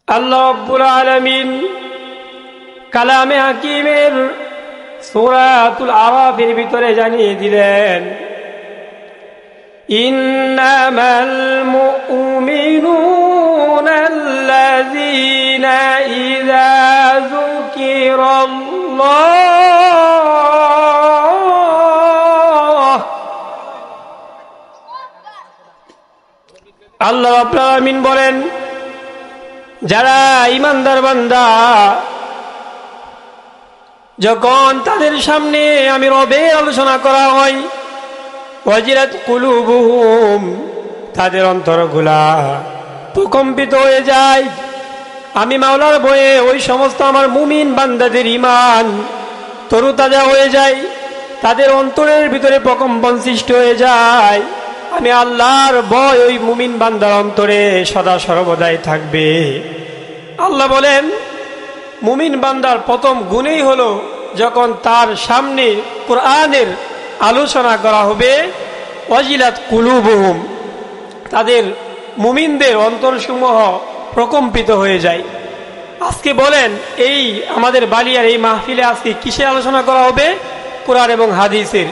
আল্লাহ রাব্বুল আলামিন কালামে হাকিমের সূরাতুল আরাফের ভিতরে জানিয়ে দিলেন, ইন্নামাল মুমিনুনা আল্লাযীনা ইযা যুকিরাল্লাহ। আল্লাহ রাব্বুল আলামিন বলেন, যারা ঈমানদার বান্দা, যখন তাদের সামনে আমি রবের আলোচনা করা হয়, ওয়াজিলাত কুলুবুহুম, তাদের অন্তরগুলা প্রকম্পিত হয়ে যায়। আমি মাওলার ভয়ে ওই সমস্ত আমার মুমিন বান্দাদের ঈমান তরুতাজা হয়ে যায়, তাদের অন্তরের ভিতরে প্রকম্পন সৃষ্টি হয়ে যায়। আমি আল্লাহর ভয় ওই মুমিন বান্দার অন্তরে সদা সর্বদাই থাকবে। আল্লাহ বলেন, মুমিন বান্দার প্রথম গুণই হলো যখন তার সামনে কোরআনের আলোচনা করা হবে, ওয়াজিলাত কুলুবুহুম, তাদের মুমিনদের অন্তরসমূহ প্রকম্পিত হয়ে যায়। আজকে বলেন, এই আমাদের বালিয়ার এই মাহফিলে আজকে কিসের আলোচনা করা হবে? কোরআন এবং হাদিসের।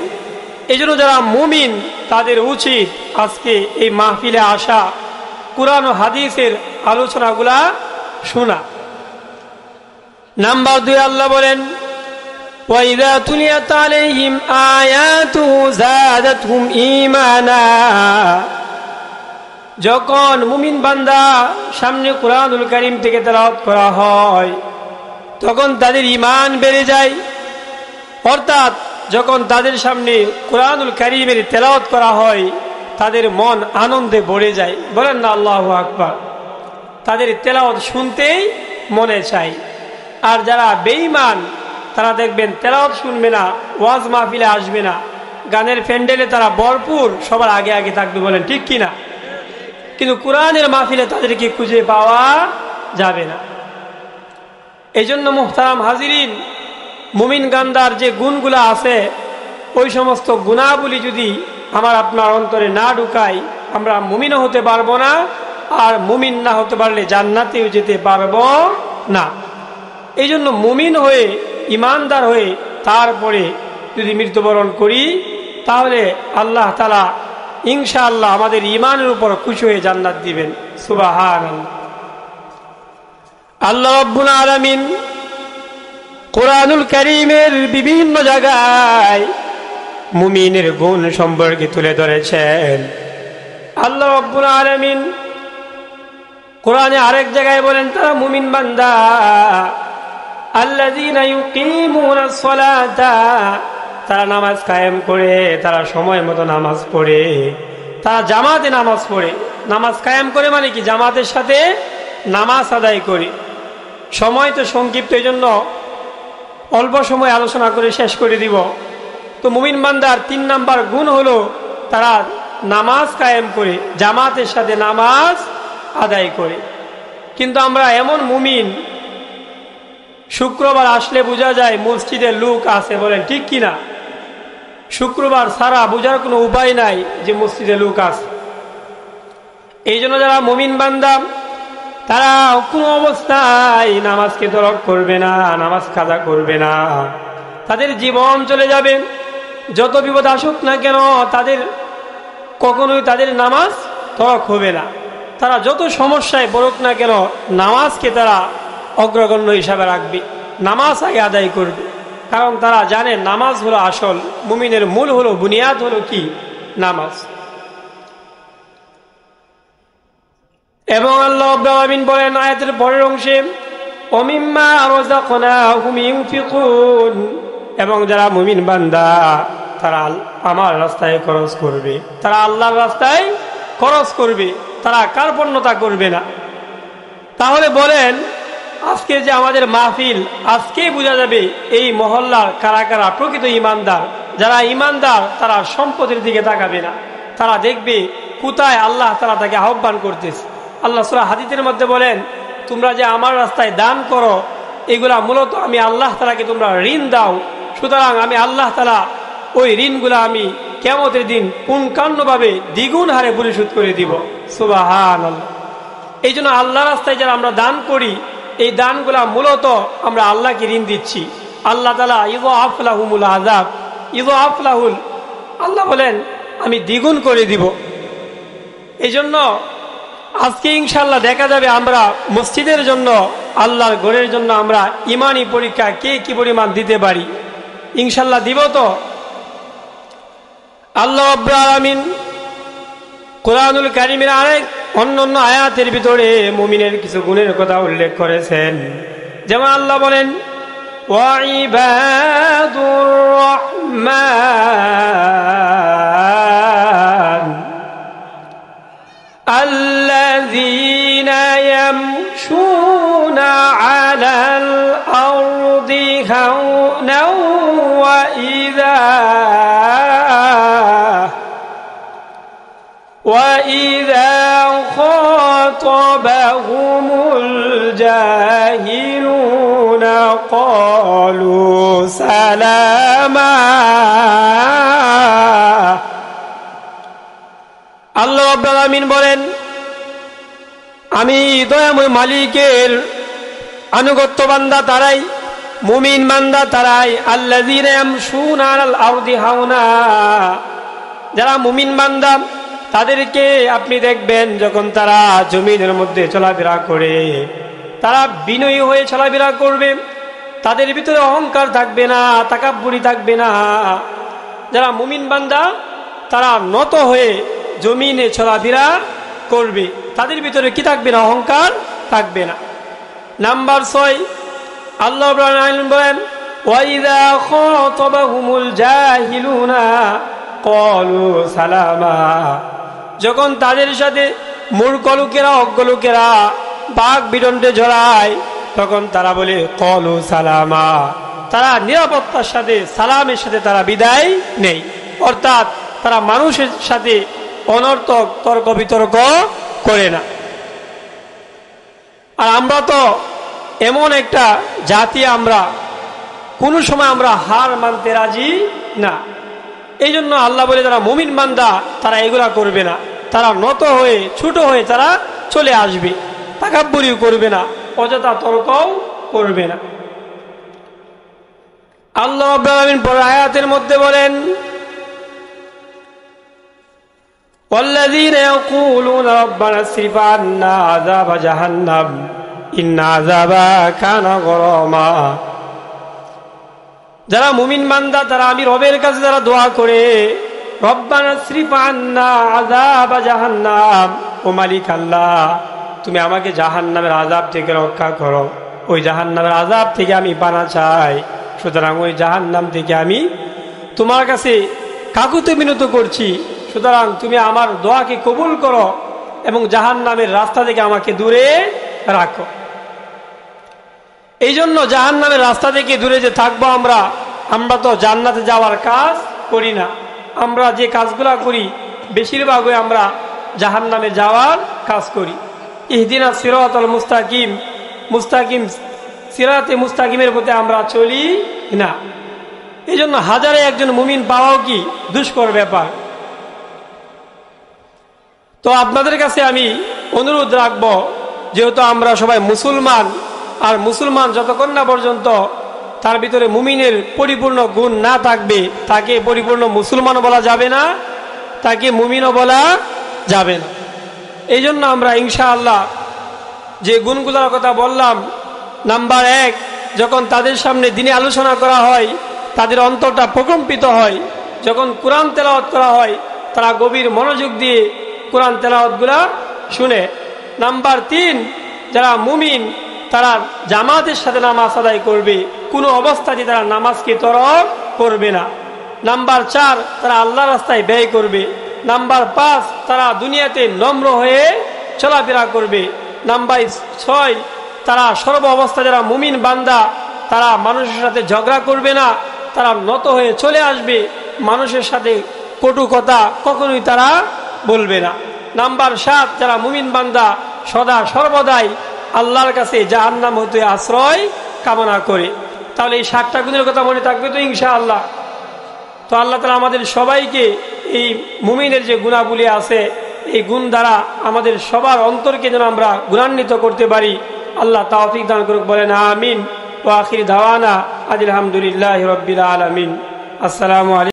এই জন্য যারা মুমিন তাদের উচিত আজকে এই মাহফিলে আসা, কোরআন ও হাদিসের আলোচনাগুলা শোনা। নাম্বার 2, আল্লাহ বলেন, ওয়াইযা তুলিয়াত আলাইহিম আয়াতুহু যাদাতহুম ঈমানা, যখন মুমিন বান্দা সামনে কোরআনুল কারীম থেকে তেলাওয়াত করা হয় তখন তাদের ঈমান বেড়ে যায়। অর্থাৎ যখন তাদের সামনে কোরআনুল কারীমের তেলাওয়াত করা হয় তাদের মন আনন্দে ভরে যায়। বলেন না আল্লাহু আকবার। তাদের তেলাওয়াত শুনতেই মনে চায়। আর যারা বেঈমান তারা দেখবেন তেলাওয়াত শুনবে না, ওয়াজ মাহফিলে আসবে না, গানের প্যান্ডেলে তারা ভরপুর সবার আগে আগে থাকবে। বলেন ঠিক কিনা? কিন্তু কোরআনের মাহফিলে তাদেরকে খুঁজে পাওয়া যাবে না। এই জন্য মুহতারাম হাজিরিন, মুমিন গান্দার যে গুণগুলা আছে ওই সমস্ত গুণাবলী যদি আমার আপনার অন্তরে না ঢুকাই, আমরা মুমিনও হতে পারবো না, আর মুমিন না হতে পারলে জান্নাতেও যেতে পারবো না। এই জন্য মুমিন হয়ে, ইমানদার হয়ে তারপরে যদি মৃত্যুবরণ করি তাহলে আল্লাহ তাআলা ইনশাআল্লাহ আমাদের ইমানের উপর খুশি হয়ে জান্নাত দিবেন। সুবহানাল্লাহ। আল্লাহ রাব্বুল আলামিন কোরআনুল কারীমের বিভিন্ন জায়গায় মুমিনের গুণ সম্পর্কে তুলে ধরেছেন। আল্লাহ রাব্বুল আলামিন কোরআনে আরেক জায়গায় বলেন, তারা মুমিন বান্দা, আল্লাযীনা ইউকিমুনাস সালাতা, তারা নামাজ কায়েম করে, তারা সময় মতো নামাজ পড়ে, তারা জামাতে নামাজ পড়ে। নামাজ কায়েম করে মানে কি? জামাতের সাথে নামাজ আদায় করে। সময় তো সংক্ষিপ্ত, এই জন্য অল্প সময় আলোচনা করে শেষ করে দিব। তো মুমিন বান্দার 3 নাম্বার গুণ হলো তারা নামাজ কায়েম করে, জামাতের সাথে নামাজ আদায় করে। কিন্তু আমরা এমন মুমিন, শুক্রবার আসলে বোঝা যায় মসজিদে লোক আছে। বলেন ঠিক কিনা? শুক্রবার ছাড়া বোঝার কোনো উপায় নাই যে মসজিদে লোক আছে। এই জন্য যারা মুমিন বান্দা তারা কোনো অবস্থায় নামাজকে তরক করবে না, নামাজ কাজা করবে না। তাদের জীবন চলে যাবে, যত বিপদ আসুক না কেন তাদের কখনোই তাদের নামাজ তরক হবে না। তারা যত সমস্যায় পড়ুক না কেন নামাজকে তারা অগ্রগণ্য হিসাবে রাখবে, নামাজ আগে আদায় করবে। কারণ তারা জানে নামাজ হলো আসল, মুমিনের মূল হলো, বুনিয়াদ হলো কি? নামাজ। এবং আল্লাহ রাব্বুল আলামিন বলেন আয়াতের পরের অংশে, ওমিম্মা রাযাকনাহুম ইউনফিকুন, এবং যারা মুমিন বান্দা তারা আমার রাস্তায় খরচ করবে, তারা আল্লাহর রাস্তায় খরচ করবে, তারা কার্পণ্যতা করবে না। তাহলে বলেন আজকে যে আমাদের মাহফিল, আজকেই বোঝা যাবে এই মহল্লার কারা কারা প্রকৃত ইমানদার। যারা ইমানদার তারা সম্পদের দিকে তাকাবে না, তারা দেখবে কোথায় আল্লাহ তাআলা তাকে আহ্বান করতেছে। আল্লাহ সূরা হাদীদের মধ্যে বলেন, তোমরা যে আমার রাস্তায় দান করো এগুলা মূলত আমি আল্লাহ তাআলাকে তোমরা ঋণ দাও, সুতরাং আমি আল্লাহ তাআলা ওই ঋণগুলা আমি কিয়ামতের দিন পুঙ্খানুভাবে দ্বিগুণ হারে পরিশোধ করে দিব। সুবহানাল্লাহ। এই জন্য আল্লাহ রাস্তায় যারা আমরা দান করি, এই দানগুলা মূলত আমরা আল্লাহকে ঋণ দিচ্ছি। আল্লাহ তাআলা ইযআফ লাহুমুল আযাব, ইযআফ লাহুল, আল্লাহ বলেন আমি দ্বিগুণ করে দিব। এই জন্য আজকে ইনশাআল্লাহ দেখা যাবে আমরা মসজিদের জন্য, আল্লাহর ঘরের জন্য আমরা ইমানি পরীক্ষা কে কি পরিমাণ দিতে পারি। ইনশাআল্লাহ দিব তো। আল্লাহ রাব্বুল আলামিন কুরআনুল কারীমের আরেক অন্যান্য আয়াতের ভিতরে মুমিনের কিছু গুণের কথা উল্লেখ করেছেন। যেমন আল্লাহ বলেন ওয়াইবাদুর রহমান আল্লাযীনা ইয়ামশুনা আলাল আরদি হাওনাও ওয়া وَإِذَا خَاطَبَهُمُ الْجَاهِلُونَ قَالُوا سَلَامًا। আল্লাহ রাব্বুল আলামিন বলেন আমি দয়াময় মালিকের আনুগত্য বান্দা তারাই, মুমিন বান্দা তারাই, আল্লাযীনা ইয়ামশুনা আলাল আরদি হাওনা, যারা মুমিন বান্দা তাদেরকে আপনি দেখবেন যখন তারা জমিনের মধ্যে চলাফেরা করে তারা বিনয়ী হয়ে চলাফেরা করবে, তাদের ভিতরে অহংকার থাকবে না, তাকাব্বুরি থাকবে না। যারা মুমিন বান্দা তারা নত হয়ে জমিনে চলাফেরা করবে, তাদের ভিতরে কি থাকবে না, অহংকার থাকবে না। নাম্বার 6 আল্লাহ রাব্বুল আলামিন বলেন ওয়াইযা খাতাবাহুমুল জাহিলুনা ক্বালু সালামা, যখন তাদের সাথে মূর্খ লোকেরা, অজ্ঞ লোকেরা বাক বিদণ্ডে জড়ায় তখন তারা বলে ক্বালু সালামা, তারা নিরাপত্তার সাথে সালামের সাথে তারা বিদায় নেই। অর্থাৎ তারা মানুষের সাথে অনর্থক তর্ক বিতর্ক করে না। আর আমরা তো এমন একটা জাতি, আমরা কোনো সময় আমরা হার মানতে রাজি না। এই জন্য আল্লাহ বলে যারা মুমিন বান্দা তারা এগুলা করবে না, তারা নত হয়ে ছোট হয়ে তারা চলে আসবে, তাকাব্বুরিও করবে না, অযথা তর্কও করবে না। আল্লাহ রাব্বুল আলামিন পরের আয়াতের মধ্যে বলেন ওয়াল্লাযীনা ইয়াকুলুনা রাব্বানা ইসরিফ আন্না আযাবা জাহান্নাম ইন্না আযাবা কানা গরামা, যারা মুমিন বান্দা তারা আমি রবের কাছে যারা দোয়া করে রব্বানা ইসরিফ আন্না আযাবা জাহান্নাম, ও মালিক আল্লাহ তুমি আমাকে জাহান্নামের আযাব থেকে রক্ষা করো, ওই জাহান্নামের আযাব থেকে আমি পানা চাই, সুতরাং ওই জাহান্নাম থেকে আমি তোমার কাছে কাকুতি মিনতি করছি, সুতরাং তুমি আমার দোয়াকে কবুল করো এবং জাহান্নামের রাস্তা থেকে আমাকে দূরে রাখো। এই জন্য জাহান্নামের রাস্তা থেকে দূরে যে থাকবো আমরা তো জান্নাতে যাওয়ার কাজ করি না, আমরা যে কাজগুলা করি বেশিরভাগই আমরা জাহান্নামে যাওয়ার কাজ করি। ইহদিনাস সিরাতাল মুস্তাকিম, মুস্তাকিম সিরাতে মুস্তাকিমের পথে আমরা চলি না। এই জন্য হাজারে একজন মুমিন পাওয়াও কি দুষ্কর ব্যাপার। তো আপনাদের কাছে আমি অনুরোধ রাখবো, যেহেতু আমরা সবাই মুসলমান, আর মুসলমান যতক্ষণ না পর্যন্ত তার ভিতরে মুমিনের পরিপূর্ণ গুণ না থাকবে তাকে পরিপূর্ণ মুসলমানও বলা যাবে না, তাকে মুমিনও বলা যাবে না। এই জন্য আমরা ইনশাআল্লাহ যে গুণগুলোর কথা বললাম, নাম্বার 1, যখন তাদের সামনে দিনে আলোচনা করা হয় তাদের অন্তরটা প্রকম্পিত হয়, যখন কোরআন তেলাওয়াত করা হয় তারা গভীর মনোযোগ দিয়ে কোরআন তেলাওয়াতগুলা শুনে। নাম্বার 3, যারা মুমিন তারা জামাতের সাথে নামাজ আদায় করবে, কোনো অবস্থাতে তারা নামাজকে তরক করবে না। নাম্বার 4, তারা আল্লাহর রাস্তায় ব্যয় করবে। নাম্বার 5, তারা দুনিয়াতে নম্র হয়ে চলাফেরা করবে। নাম্বার 6, তারা সর্ব অবস্থা যারা মুমিন বান্দা তারা মানুষের সাথে ঝগড়া করবে না, তারা নত হয়ে চলে আসবে, মানুষের সাথে কটু কথা কখনোই তারা বলবে না। নাম্বার 7, যারা মুমিন বান্দা সদা সর্বদাই আল্লাহর কাছে জাহান্নাম হতে আশ্রয় কামনা করে। তাহলে এই 7টা গুণের কথা মনে থাকবে তো ইনশাআল্লাহ। তো আল্লাহ তাআলা আমাদের সবাইকে এই মুমিনের যে গুণাবলী আছে এই গুণ দ্বারা আমাদের সবার অন্তরকে যেন আমরা গুণান্বিত করতে পারি। আল্লাহ তৌফিক দান করুক, বলেন আমিন। ওয়া আখির দাওয়ানা আলহামদুলিল্লাহি রাব্বিল আলামিন। আসসালামু আলাইকুম।